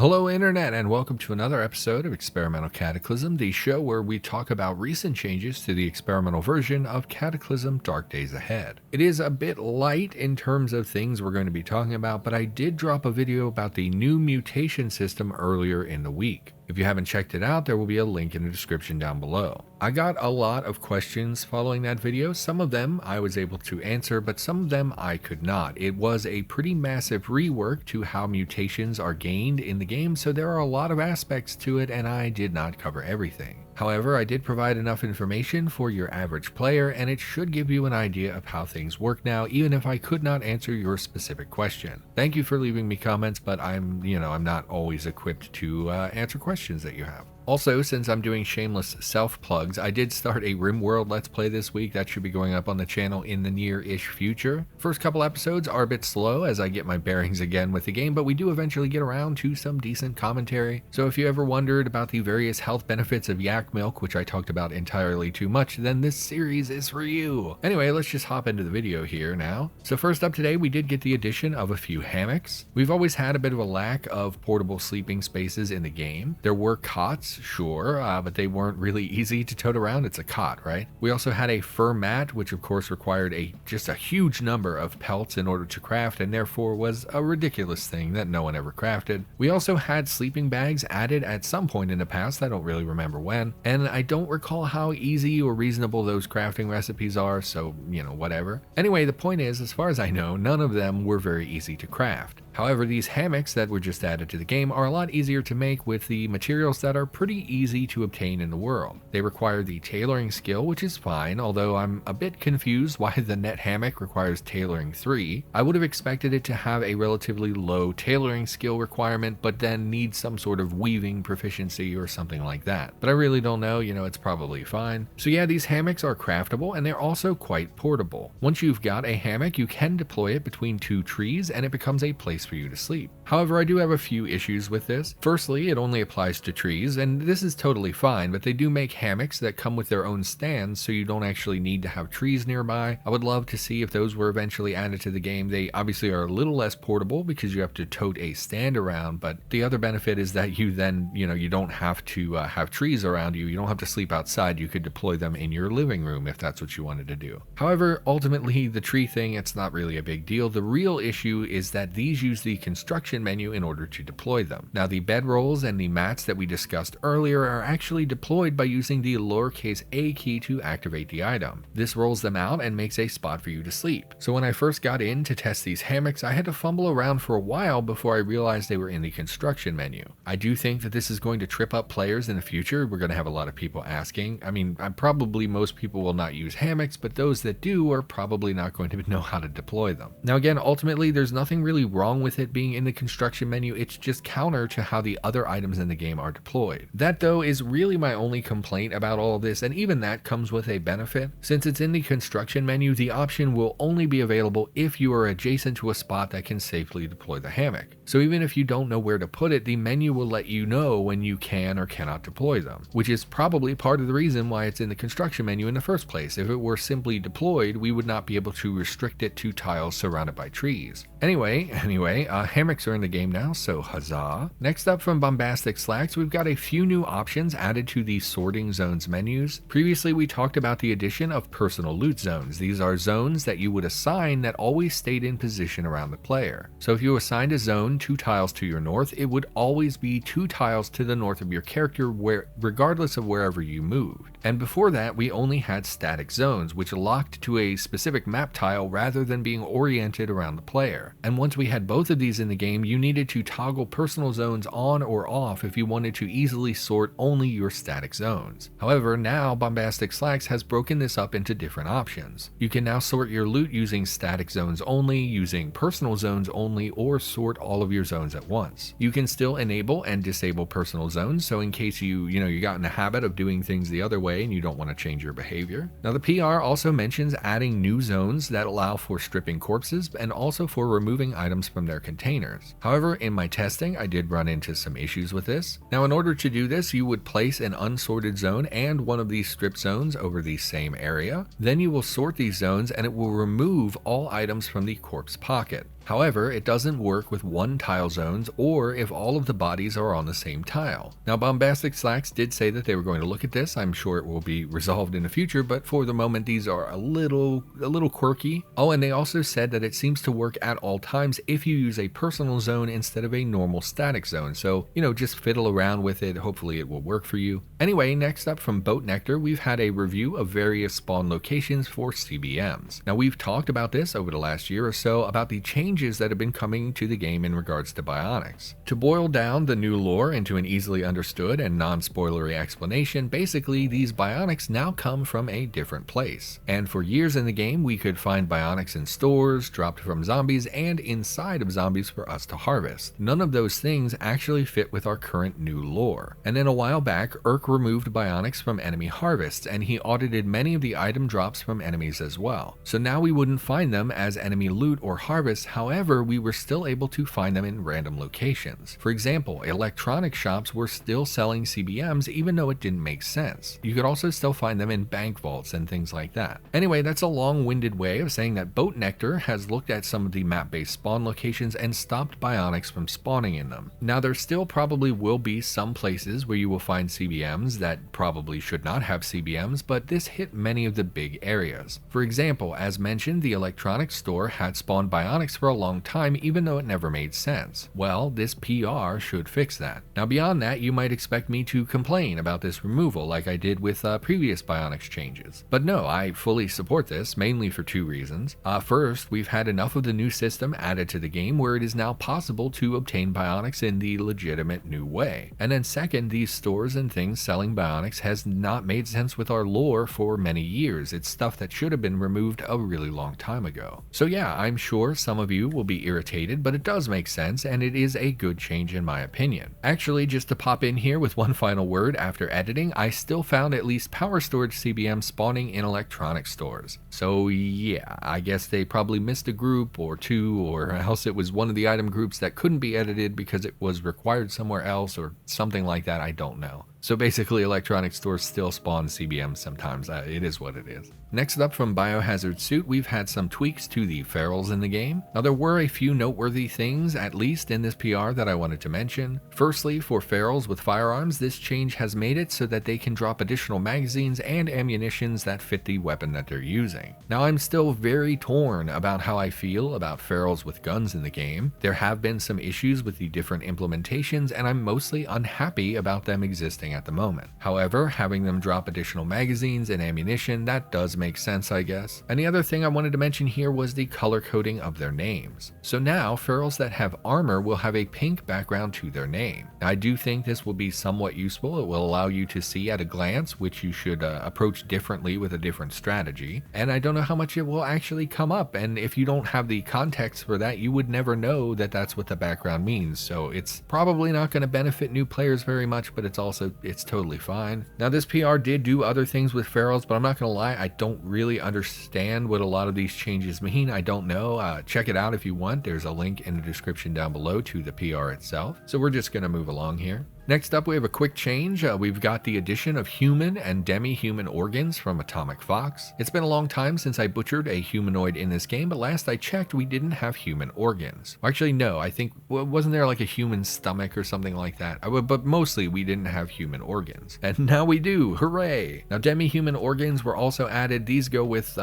Hello, Internet, and welcome to another episode of Experimental Cataclysm, the show where we talk about recent changes to the experimental version of Cataclysm Dark Days Ahead. It is a bit light in terms of things we're going to be talking about, but I did drop a video about the new mutation system earlier in the week. If you haven't checked it out, there will be a link in the description down below. I got a lot of questions following that video. Some of them I was able to answer, but some of them I could not. It was a pretty massive rework to how mutations are gained in the game, so there are a lot of aspects to it, and I did not cover everything. However, I did provide enough information for your average player, and it should give you an idea of how things work now, even if I could not answer your specific question. Thank you for leaving me comments, but I'm not always equipped to answer questions that you have. Also, since I'm doing shameless self-plugs, I did start a RimWorld Let's Play this week that should be going up on the channel in the near-ish future. First couple episodes are a bit slow as I get my bearings again with the game, but we do eventually get around to some decent commentary. So if you ever wondered about the various health benefits of yak milk, which I talked about entirely too much, then this series is for you. Anyway, let's just hop into the video here now. So first up today, we did get the addition of a few hammocks. We've always had a bit of a lack of portable sleeping spaces in the game. There were cots, sure, but they weren't really easy to tote around. It's a cot, right? We also had a fur mat, which of course required just a huge number of pelts in order to craft, and therefore was a ridiculous thing that no one ever crafted. We also had sleeping bags added at some point in the past. I don't really remember when, and I don't recall how easy or reasonable those crafting recipes are, so, whatever. Anyway, the point is, as far as I know, none of them were very easy to craft. However, these hammocks that were just added to the game are a lot easier to make with the materials that are pretty easy to obtain in the world. They require the tailoring skill, which is fine, although I'm a bit confused why the net hammock requires tailoring 3. I would have expected it to have a relatively low tailoring skill requirement, but then need some sort of weaving proficiency or something like that. But I really don't know, it's probably fine. So yeah, these hammocks are craftable, and they're also quite portable. Once you've got a hammock, you can deploy it between 2 trees, and it becomes a place for you to sleep. However, I do have a few issues with this. Firstly, it only applies to trees, and this is totally fine, but they do make hammocks that come with their own stands, so you don't actually need to have trees nearby. I would love to see if those were eventually added to the game. They obviously are a little less portable because you have to tote a stand around, but the other benefit is that you then, you don't have to have trees around you. You don't have to sleep outside. You could deploy them in your living room if that's what you wanted to do. However, ultimately, the tree thing, it's not really a big deal. The real issue is that these use the construction menu in order to deploy them. Now, the bedrolls and the mats that we discussed earlier are actually deployed by using the lowercase a key to activate the item. This rolls them out and makes a spot for you to sleep. So when I first got in to test these hammocks, I had to fumble around for a while before I realized they were in the construction menu. I do think that this is going to trip up players in the future. We're going to have a lot of people asking. Probably most people will not use hammocks, but those that do are probably not going to know how to deploy them. Now again, ultimately, there's nothing really wrong with it being in the construction menu. It's just counter to how the other items in the game are deployed. That though is really my only complaint about all of this, and even that comes with a benefit. Since it's in the construction menu, the option will only be available if you are adjacent to a spot that can safely deploy the hammock. So even if you don't know where to put it, the menu will let you know when you can or cannot deploy them, which is probably part of the reason why it's in the construction menu in the first place. If it were simply deployed, we would not be able to restrict it to tiles surrounded by trees. Anyway, hammocks are in the game now, so huzzah. Next up from Bombastic Slacks, we've got a few new options added to the sorting zones menus. Previously, we talked about the addition of personal loot zones. These are zones that you would assign that always stayed in position around the player. So if you assigned a zone 2 tiles to your north, it would always be 2 tiles to the north of your character, regardless of wherever you moved. And before that, we only had static zones, which locked to a specific map tile rather than being oriented around the player. And once we had both of these in the game, you needed to toggle personal zones on or off if you wanted to easily sort only your static zones. However, now Bombastic Slacks has broken this up into different options. You can now sort your loot using static zones only, using personal zones only, or sort all of your zones at once. You can still enable and disable personal zones, so in case you got in the habit of doing things the other way and you don't want to change your behavior. Now the PR also mentions adding new zones that allow for stripping corpses and also for removing items from their containers. However, in my testing, I did run into some issues with this. Now in order to do this, you would place an unsorted zone and one of these strip zones over the same area. Then you will sort these zones and it will remove all items from the corpse pocket. However, it doesn't work with one tile zones or if all of the bodies are on the same tile. Now, Bombastic Slacks did say that they were going to look at this. I'm sure it will be resolved in the future, but for the moment these are a little quirky. Oh, and they also said that it seems to work at all times if you use a personal zone instead of a normal static zone. So, just fiddle around with it. Hopefully it will work for you. Anyway, next up from Boat Nectar, we've had a review of various spawn locations for CBMs. Now, we've talked about this over the last year or so about the changes that have been coming to the game in regards to bionics. To boil down the new lore into an easily understood and non-spoilery explanation, basically these bionics now come from a different place. And for years in the game, we could find bionics in stores, dropped from zombies, and inside of zombies for us to harvest. None of those things actually fit with our current new lore. And then a while back, Urk removed bionics from enemy harvests, and he audited many of the item drops from enemies as well. So now we wouldn't find them as enemy loot or harvest, however, we were still able to find them in random locations. For example, electronic shops were still selling CBMs even though it didn't make sense. You could also still find them in bank vaults and things like that. Anyway, that's a long-winded way of saying that Boat Nectar has looked at some of the map-based spawn locations and stopped bionics from spawning in them. Now, there still probably will be some places where you will find CBMs that probably should not have CBMs, but this hit many of the big areas. For example, as mentioned, the electronics store had spawned bionics for a long time even though it never made sense. Well, this PR should fix that. Now, beyond that, you might expect me to complain about this removal like I did with previous bionics changes. But no, I fully support this, mainly for two reasons. First, we've had enough of the new system added to the game where it is now possible to obtain bionics in the legitimate new way. And then second, these stores and things selling bionics has not made sense with our lore for many years. It's stuff that should have been removed a really long time ago. So yeah, I'm sure some of you will be irritated, but it does make sense and it is a good change in my opinion. Actually, just to pop in here with one final word after editing, I still found at least power storage CBM spawning in electronic stores. So yeah, I guess they probably missed a group or two, or else it was one of the item groups that couldn't be edited because it was required somewhere else or something like that, I don't know. So basically, electronic stores still spawn CBMs sometimes. It is what it is. Next up from Biohazard Suit, we've had some tweaks to the ferals in the game. Now, there were a few noteworthy things, at least in this PR, that I wanted to mention. Firstly, for ferals with firearms, this change has made it so that they can drop additional magazines and ammunitions that fit the weapon that they're using. Now, I'm still very torn about how I feel about ferals with guns in the game. There have been some issues with the different implementations, and I'm mostly unhappy about them existing at the moment. However, having them drop additional magazines and ammunition, that does make sense, I guess. And the other thing I wanted to mention here was the color coding of their names. So now, ferals that have armor will have a pink background to their name. Now, I do think this will be somewhat useful. It will allow you to see at a glance, which you should approach differently with a different strategy. And I don't know how much it will actually come up, and if you don't have the context for that, you would never know that that's what the background means. So it's probably not going to benefit new players very much, but it's totally fine. Now, this PR did do other things with ferals, but I'm not gonna lie, I don't really understand what a lot of these changes mean. I don't know. Check it out if you want. There's a link in the description down below to the PR itself. So we're just gonna move along here. Next up, we have a quick change. We've got the addition of human and demi-human organs from Atomic Fox. It's been a long time since I butchered a humanoid in this game, but last I checked, we didn't have human organs. Actually, no, I think, wasn't there like a human stomach or something like that? But mostly we didn't have human organs. And now we do, hooray! Now, demi-human organs were also added. These go with,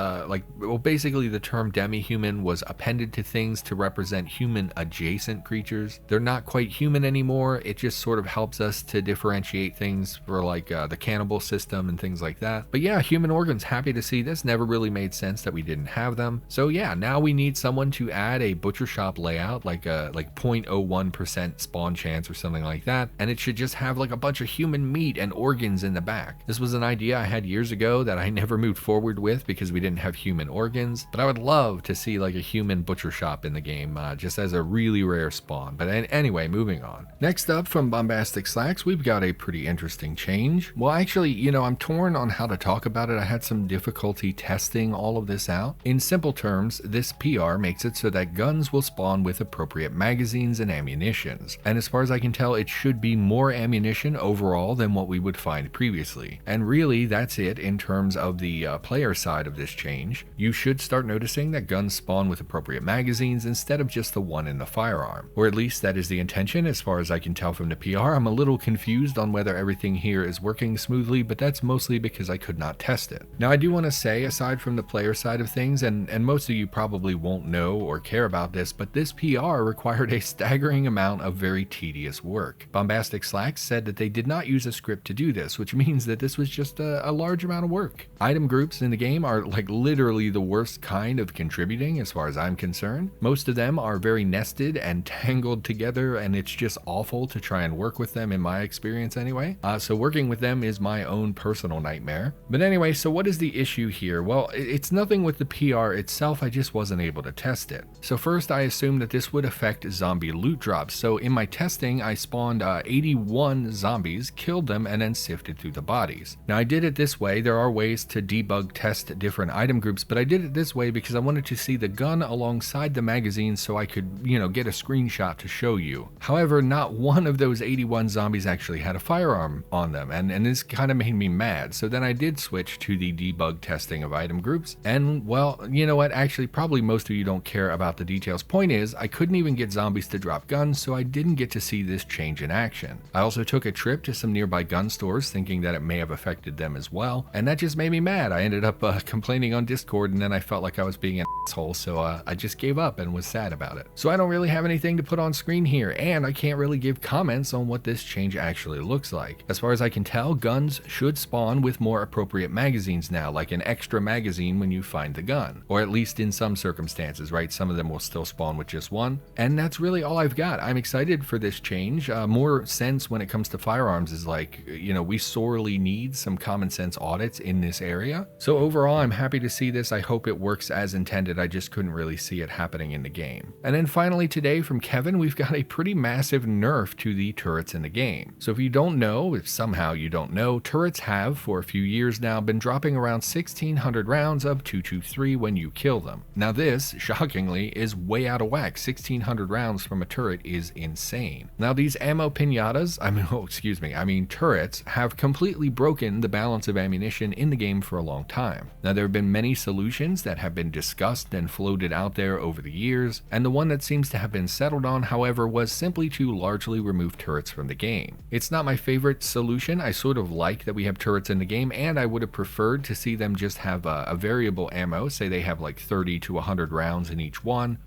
basically the term demi-human was appended to things to represent human-adjacent creatures. They're not quite human anymore. It just sort of helps us to differentiate things for like the cannibal system and things like that. But yeah, human organs, happy to see this. Never really made sense that we didn't have them. So yeah, now we need someone to add a butcher shop layout, like 0.01% spawn chance or something like that, and it should just have like a bunch of human meat and organs in the back. This was an idea I had years ago that I never moved forward with because we didn't have human organs, but I would love to see like a human butcher shop in the game, just as a really rare spawn. But anyway, moving on. Next up from Bombastic Bombastic Slacks, we've got a pretty interesting change. Well, actually, I'm torn on how to talk about it. I had some difficulty testing all of this out. In simple terms, this PR makes it so that guns will spawn with appropriate magazines and ammunitions. And as far as I can tell, it should be more ammunition overall than what we would find previously. And really, that's it in terms of the player side of this change. You should start noticing that guns spawn with appropriate magazines instead of just the one in the firearm. Or at least that is the intention as far as I can tell from the PR. I'm a little confused on whether everything here is working smoothly, but that's mostly because I could not test it. Now I do want to say, aside from the player side of things, and most of you probably won't know or care about this, but this PR required a staggering amount of very tedious work. Bombastic Slacks said that they did not use a script to do this, which means that this was just a large amount of work. Item groups in the game are like literally the worst kind of contributing as far as I'm concerned. Most of them are very nested and tangled together, and it's just awful to try and work with them in my experience anyway. So working with them is my own personal nightmare. But anyway, so what is the issue here? Well, it's nothing with the PR itself, I just wasn't able to test it. So first I assumed that this would affect zombie loot drops. So in my testing, I spawned 81 zombies, killed them, and then sifted through the bodies. Now I did it this way. There are ways to debug test different item groups, but I did it this way because I wanted to see the gun alongside the magazine so I could, get a screenshot to show you. However, not one of those 81 zombies actually had a firearm on them, and this kind of made me mad. So then I did switch to the debug testing of item groups, and well, you know what, actually probably most of you don't care about the details. Point is, I couldn't even get zombies to drop guns, so I didn't get to see this change in action. I also took a trip to some nearby gun stores thinking that it may have affected them as well, and that just made me mad. I ended up complaining on Discord, and then I felt like I was being an asshole, so I just gave up and was sad about it. So I don't really have anything to put on screen here, and I can't really give comments on what this change actually looks like. As far as I can tell, guns should spawn with more appropriate magazines now, like an extra magazine when you find the gun, or at least in some circumstances, right? Some of them will still spawn with just one, and that's really all I've got. I'm excited for this change. More sense when it comes to firearms is like, we sorely need some common sense audits in this area. So overall, I'm happy to see this. I hope it works as intended. I just couldn't really see it happening in the game. And then finally today from Kevin, we've got a pretty massive nerf to the turrets in the game. So if you don't know, if somehow you don't know, turrets have for a few years now been dropping around 1,600 rounds of 223 when you kill them. Now this, shockingly, is way out of whack. 1,600 rounds from a turret is insane. Now these ammo pinatas, I mean turrets, have completely broken the balance of ammunition in the game for a long time. Now there have been many solutions that have been discussed and floated out there over the years, and the one that seems to have been settled on, however, was simply to largely remove turrets from the game. It's not my favorite solution. I sort of like that we have turrets in the game, and I would have preferred to see them just have a variable ammo, say they have like 30 to 100 rounds in each one,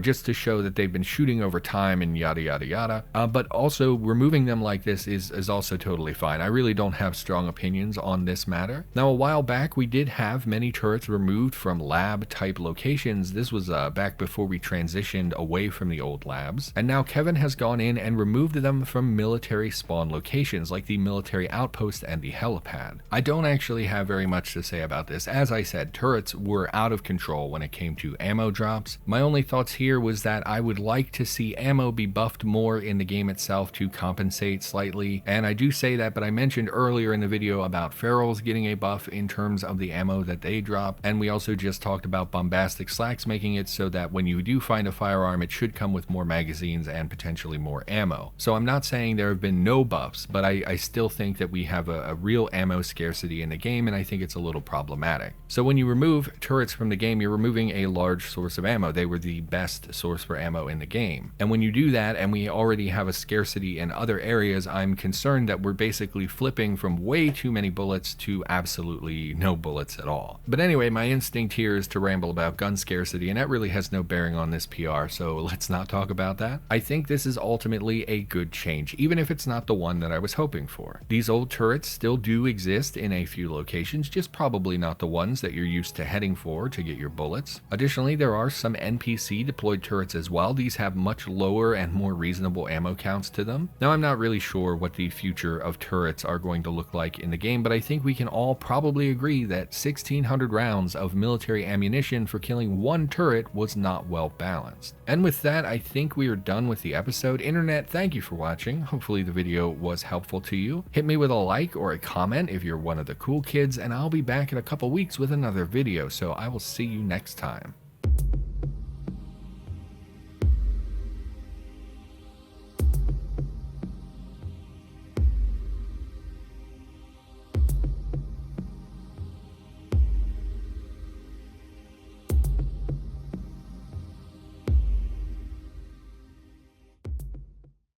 just to show that they've been shooting over time and yada yada yada. But also removing them like this is also totally fine. I really don't have strong opinions on this matter. Now a while back we did have many turrets removed from lab type locations. This was back before we transitioned away from the old labs, and now Kevin has gone in and removed them from military spawn locations like the military outpost and the helipad. I don't actually have very much to say about this. As I said, turrets were out of control when it came to ammo drops. My only thoughts here was that I would like to see ammo be buffed more in the game itself to compensate slightly, and I do say that, but I mentioned earlier in the video about ferals getting a buff in terms of the ammo that they drop, and we also just talked about Bombastic Slacks making it so that when you do find a firearm, it should come with more magazines and potentially more ammo. So I'm not saying there have been no buffs, but I still think that we have a real ammo scarcity in the game, and I think it's a little problematic. So when you remove turrets from the game, you're removing a large source of ammo. They were the best source for ammo in the game. And when you do that, and we already have a scarcity in other areas, I'm concerned that we're basically flipping from way too many bullets to absolutely no bullets at all. But anyway, my instinct here is to ramble about gun scarcity, and that really has no bearing on this PR, so let's not talk about that. I think this is ultimately a good change, even if it's not the one that I was hoping for. These old turrets still do exist in a few locations, just probably not the ones that you're used to heading for to get your bullets. Additionally, there are some NPC deployed turrets as well. These have much lower and more reasonable ammo counts to them. Now, I'm not really sure what the future of turrets are going to look like in the game, but I think we can all probably agree that 1,600 rounds of military ammunition for killing one turret was not well balanced. And with that, I think we are done with the episode. Internet, thank you for watching. Hopefully the video was helpful to you. Hit me with a like or a comment if you're one of the cool kids, and I'll be back in a couple weeks with another video, so I will see you next time.